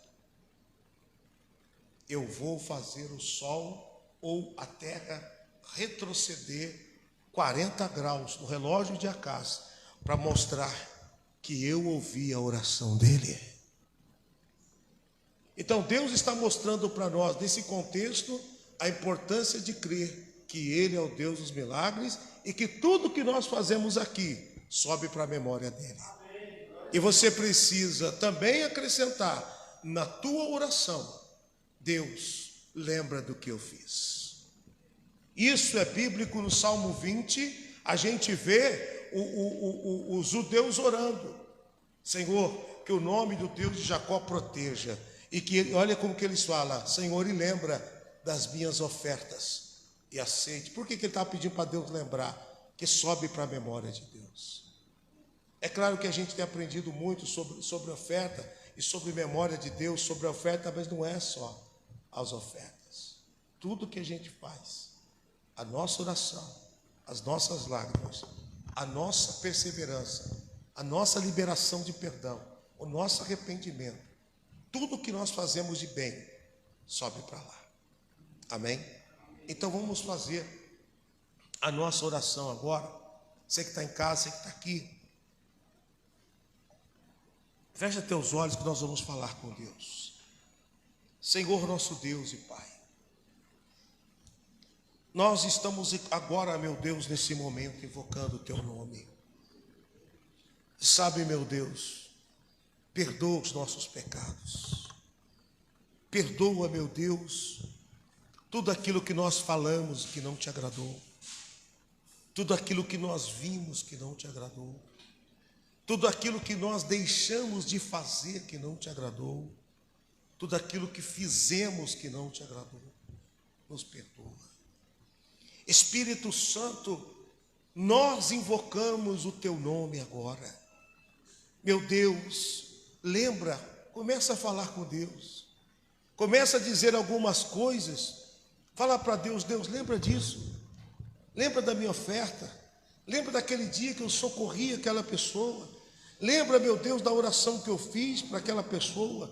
Eu vou fazer o sol ou a terra retroceder 40 graus no relógio de Acaz, para mostrar que eu ouvi a oração dele. Então Deus está mostrando para nós, nesse contexto, a importância de crer que Ele é o Deus dos milagres e que tudo que nós fazemos aqui sobe para a memória dele. E você precisa também acrescentar na tua oração: Deus, lembra do que eu fiz. Isso é bíblico. No Salmo 20, a gente vê os judeus orando: Senhor, que o nome do Deus de Jacó proteja. E que, olha como que eles falam: Senhor, e lembra das minhas ofertas e aceite. Por que ele está pedindo para Deus lembrar? Que sobe para a memória de Deus. É claro que a gente tem aprendido muito sobre oferta e sobre memória de Deus, sobre a oferta, mas não é só as ofertas. Tudo que a gente faz, a nossa oração, as nossas lágrimas, a nossa perseverança, a nossa liberação de perdão, o nosso arrependimento, tudo que nós fazemos de bem, sobe para lá. Amém? Então vamos fazer a nossa oração agora. Você que está em casa, você que está aqui, Fecha teus olhos que nós vamos falar com Deus. Senhor nosso Deus e Pai, nós estamos agora, meu Deus, nesse momento invocando o teu nome. Sabe, meu Deus, perdoa os nossos pecados. Perdoa, meu Deus, tudo aquilo que nós falamos que não te agradou. Tudo aquilo que nós vimos que não te agradou. Tudo aquilo que nós deixamos de fazer que não te agradou. Tudo aquilo que fizemos que não te agradou. Nos perdoa. Espírito Santo, nós invocamos o teu nome agora. Meu Deus, lembra, começa a falar com Deus. Começa a dizer algumas coisas. Fala para Deus, Deus, lembra disso. Lembra da minha oferta. Lembra daquele dia que eu socorri aquela pessoa. Lembra, meu Deus, da oração que eu fiz para aquela pessoa.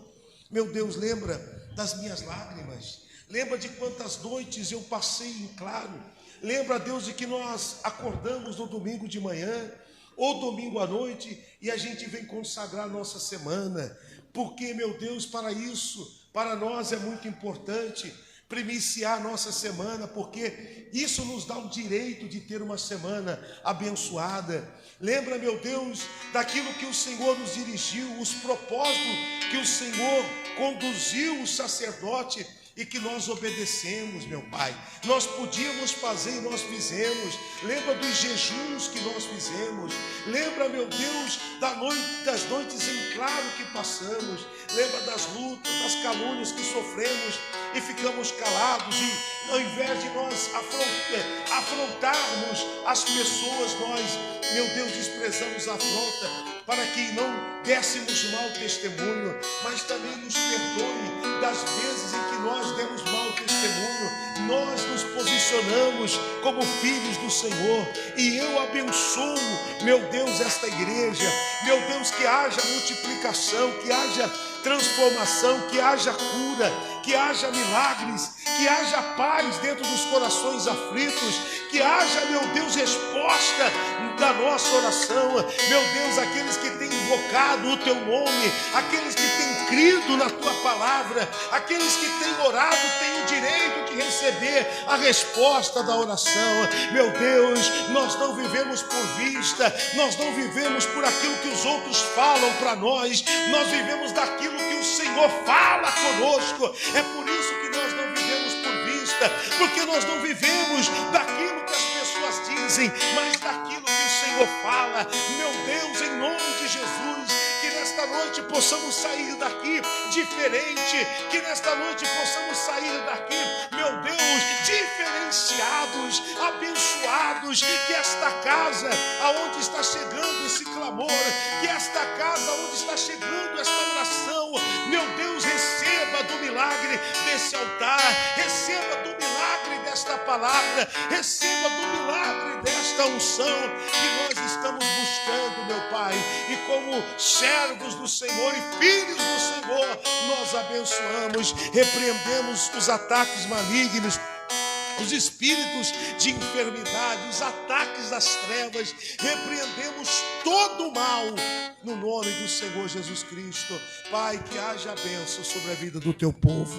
Meu Deus, lembra das minhas lágrimas. Lembra de quantas noites eu passei em claro. Lembra, Deus, de que nós acordamos no domingo de manhã ou domingo à noite e a gente vem consagrar a nossa semana. Porque, meu Deus, para isso, para nós é muito importante primiciar a nossa semana, porque isso nos dá o direito de ter uma semana abençoada. Lembra, meu Deus, daquilo que o Senhor nos dirigiu, os propósitos que o Senhor conduziu o sacerdote e que nós obedecemos, meu Pai. Nós podíamos fazer e nós fizemos. Lembra dos jejuns que nós fizemos. Lembra, meu Deus, das noites em claro que passamos. Lembra das lutas, das calúnias que sofremos e ficamos calados. E ao invés de nós afrontarmos as pessoas, nós, meu Deus, desprezamos a afronta para que não dessemos mau testemunho, mas também nos perdoe das vezes em que nós demos mau testemunho. Nós nos posicionamos como filhos do Senhor e eu abençoo, meu Deus, esta igreja. Meu Deus, que haja multiplicação, que haja transformação, que haja cura, que haja milagres, que haja paz dentro dos corações aflitos, que haja, meu Deus, resposta da nossa oração. Meu Deus, aqueles que têm invocado o teu nome, aqueles que têm crido na tua palavra, aqueles que têm orado têm o direito de receber a resposta da oração. Meu Deus, nós não vivemos por vista, nós não vivemos por aquilo que os outros falam para nós, nós vivemos daquilo que o Senhor fala conosco. É por isso que nós não vivemos por vista, porque nós não vivemos daquilo que as pessoas dizem, mas daquilo que o Senhor fala. Meu Deus, em nome de Jesus, que nesta noite possamos sair daqui diferente, que nesta noite possamos sair daqui, meu Deus, diferenciados, abençoados, que esta casa aonde está chegando esse clamor, que esta casa onde está chegando esta oração, meu Deus, receba do milagre desse altar, receba do milagre desta palavra, receba do milagre desta unção que nós estamos buscando, meu Pai, e como servos do Senhor e filhos do Senhor, nós abençoamos, repreendemos os ataques malignos, os espíritos de enfermidade, os ataques das trevas, repreendemos todo o mal no nome do Senhor Jesus Cristo. Pai, que haja bênção sobre a vida do teu povo.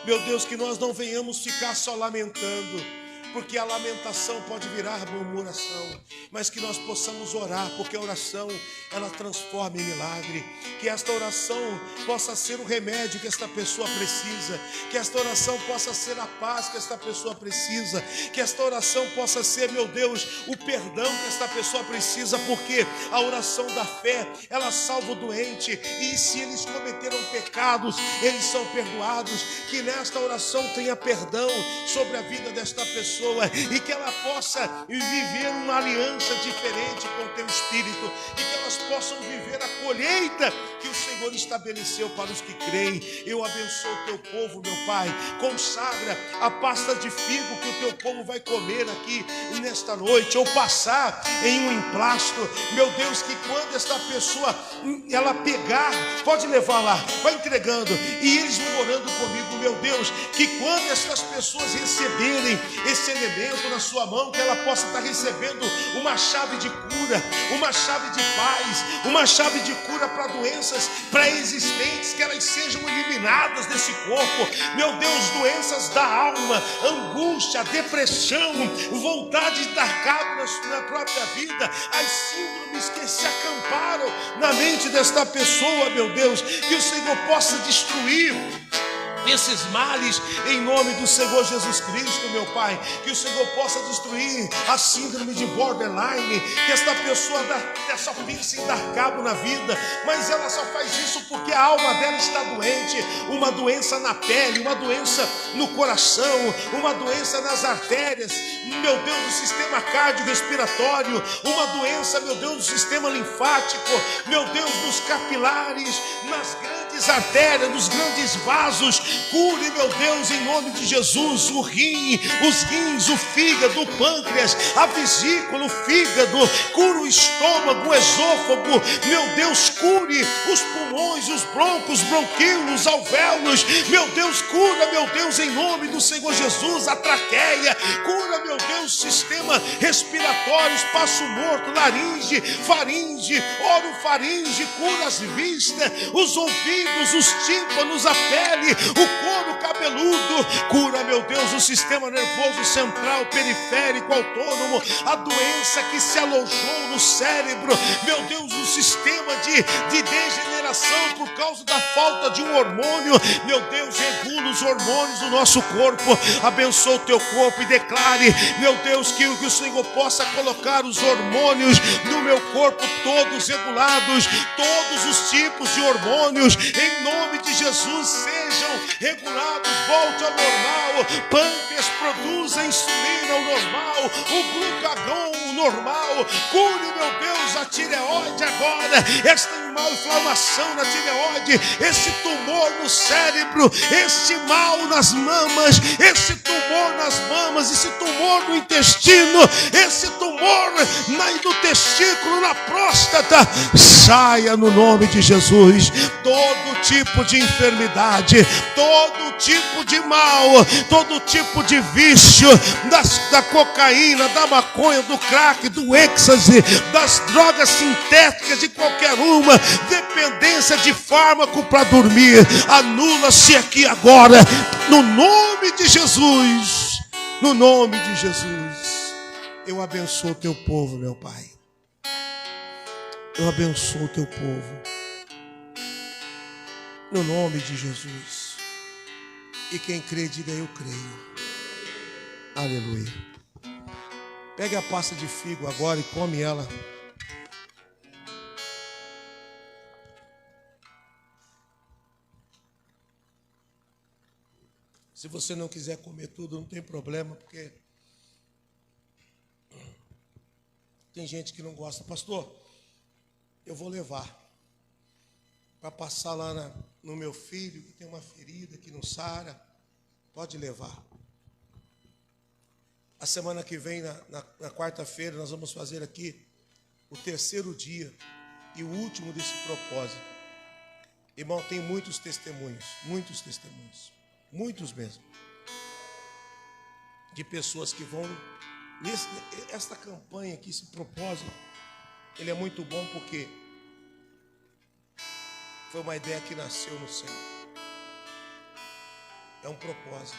Meu Deus, que nós não venhamos ficar só lamentando, porque a lamentação pode virar murmuração, mas que nós possamos orar, porque a oração, ela transforma em milagre. Que esta oração possa ser o remédio que esta pessoa precisa, que esta oração possa ser a paz que esta pessoa precisa, que esta oração possa ser, meu Deus, o perdão que esta pessoa precisa, porque a oração da fé, ela salva o doente, e se eles cometeram pecados, eles são perdoados. Que nesta oração tenha perdão sobre a vida desta pessoa, e que ela possa viver uma aliança diferente com o teu Espírito, e que elas possam viver a colheita que o Senhor estabeleceu para os que creem. Eu abençoo o teu povo, meu Pai, consagra a pasta de figo que o teu povo vai comer aqui nesta noite, ou passar em um emplasto, meu Deus, que quando esta pessoa ela pegar, pode levar lá, vai entregando, e eles vão orando comigo, meu Deus, que quando estas pessoas receberem esse elemento na sua mão, que ela possa estar recebendo uma chave de cura, uma chave de paz, uma chave de cura para doenças pré-existentes, que elas sejam eliminadas desse corpo. Meu Deus, doenças da alma, angústia, depressão, vontade de dar cabo na própria vida, as síndromes que se acamparam na mente desta pessoa, meu Deus, que o Senhor possa destruir esses males em nome do Senhor Jesus Cristo, meu Pai. Que o Senhor possa destruir a síndrome de borderline, que esta pessoa só pensa em dar cabo na vida, mas ela só faz isso porque a alma dela está doente. Uma doença na pele, uma doença no coração, uma doença nas artérias, meu Deus, do sistema cardiorrespiratório, uma doença, meu Deus, do sistema linfático, meu Deus, dos capilares, nas grandes artérias, nos grandes vasos. Cure, meu Deus, em nome de Jesus, o rim, os rins, o fígado, o pâncreas, a vesícula, o fígado. Cura o estômago, o esôfago. Meu Deus, cure os pulmões, os broncos, bronquíolos, alvéolos. Meu Deus, cura, meu Deus, em nome do Senhor Jesus, a traqueia. Cura, meu Deus, sistema respiratório, espaço morto, laringe, faringe, orofaringe. Cura as vistas, os ouvidos, os tímpanos, a pele, o couro cabeludo. Cura, meu Deus, o sistema nervoso central, periférico, autônomo, a doença que se alojou no cérebro, meu Deus, o sistema de degeneração por causa da falta de um hormônio. Meu Deus, regula os hormônios do nosso corpo. Abençoa o teu corpo e declare, meu Deus, que o Senhor possa colocar os hormônios no meu corpo todos regulados, todos os tipos de hormônios, em nome de Jesus, sejam regulados, volte ao normal. Pâncreas produza insulina ao normal, o glucagon ao normal. Cure, meu Deus, a tireoide agora, esta mal inflamação na tireoide, esse tumor no cérebro, esse mal nas mamas, esse tumor nas mamas, esse tumor no intestino, esse tumor no testículo, na próstata, saia no nome de Jesus. Todo tipo de enfermidade, todo tipo de mal, todo tipo de vício, da cocaína, da maconha, do crack, do êxtase, das drogas sintéticas, de qualquer uma, dependência de fármaco para dormir, anula-se aqui agora, no nome de Jesus. No nome de Jesus, eu abençoo o teu povo, meu Pai. Eu abençoo o teu povo, no nome de Jesus. E quem crê, diga eu creio. Aleluia. Pegue a pasta de figo agora e come ela. Se você não quiser comer tudo, não tem problema, porque tem gente que não gosta. Pastor, eu vou levar para passar lá no meu filho, que tem uma ferida que não sara. Pode levar. A semana que vem, na quarta-feira, nós vamos fazer aqui o terceiro dia e o último desse propósito. Irmão, tem muitos testemunhos, muitos mesmo, de pessoas que vão esta campanha aqui, esse propósito, ele é muito bom porque foi uma ideia que nasceu no céu. É um propósito.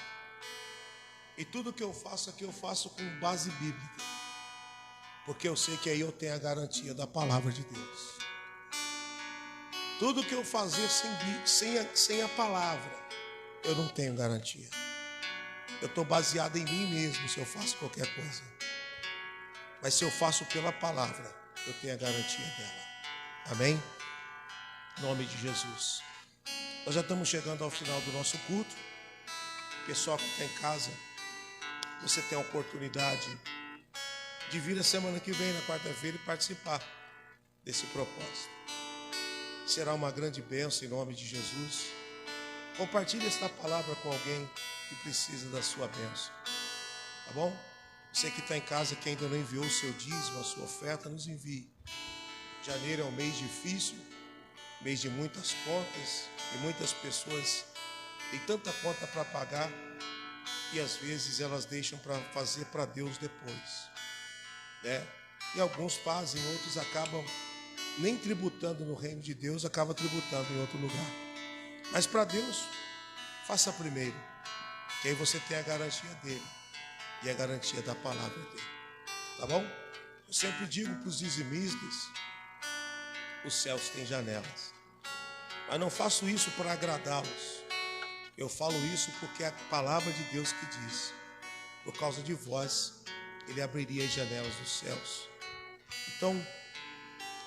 E tudo que eu faço aqui, eu faço com base bíblica, porque eu sei que aí eu tenho a garantia da palavra de Deus. Tudo que eu fazer sem a palavra, eu não tenho garantia. Eu estou baseado em mim mesmo se eu faço qualquer coisa. Mas se eu faço pela palavra, eu tenho a garantia dela. Amém? Em nome de Jesus. Nós já estamos chegando ao final do nosso culto. Pessoal que está em casa, você tem a oportunidade de vir a semana que vem, na quarta-feira, e participar desse propósito. Será uma grande bênção em nome de Jesus. Compartilhe esta palavra com alguém que precisa da sua bênção. Tá bom? Você que está em casa, que ainda não enviou o seu dízimo, a sua oferta, nos envie. Janeiro é um mês difícil, mês de muitas contas, e muitas pessoas têm tanta conta para pagar, e às vezes elas deixam para fazer para Deus depois, né? E alguns fazem, outros acabam nem tributando no reino de Deus, acaba tributando em outro lugar. Mas para Deus, faça primeiro, que aí você tem a garantia dele e a garantia da palavra dele. Tá bom? Eu sempre digo para os dizimistas, os céus têm janelas. Mas não faço isso para agradá-los. Eu falo isso porque é a palavra de Deus que diz. Por causa de vós, ele abriria as janelas dos céus. Então,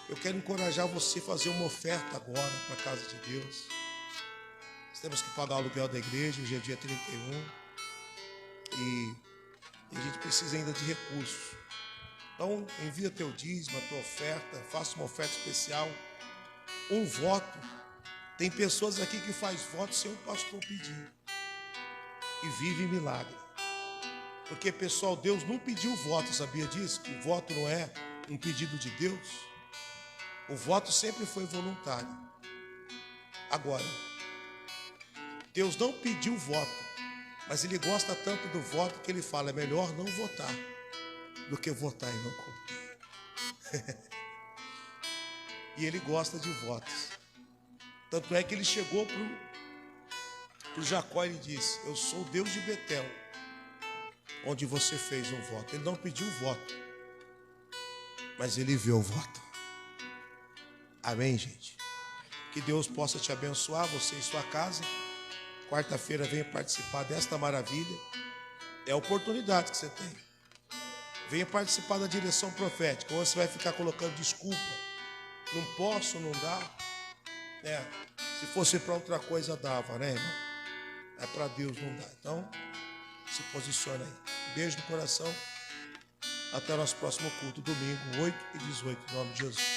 eu quero encorajar você a fazer uma oferta agora para a casa de Deus. Nós temos que pagar o aluguel da igreja, hoje é dia 31. E a gente precisa ainda de recursos. Então, envia teu dízimo, a tua oferta, faça uma oferta especial. Um voto. Tem pessoas aqui que faz voto sem o pastor pedir. E vive milagre. Porque, pessoal, Deus não pediu voto, sabia disso? O voto não é um pedido de Deus. O voto sempre foi voluntário. Agora, Deus não pediu voto, mas Ele gosta tanto do voto que Ele fala, é melhor não votar do que votar e não cumprir. E Ele gosta de votos. Tanto é que Ele chegou para o Jacó e ele disse, eu sou o Deus de Betel, onde você fez um voto. Ele não pediu voto, mas Ele viu o voto. Amém, gente? Que Deus possa te abençoar, você e sua casa. Quarta-feira venha participar desta maravilha. É a oportunidade que você tem. Venha participar da direção profética. Ou você vai ficar colocando desculpa. Não posso, não dá. Se fosse para outra coisa, dava, né, irmão? É para Deus, não dá. Então, se posiciona aí. Beijo no coração. Até o nosso próximo culto, domingo, 8 e 18, em nome de Jesus.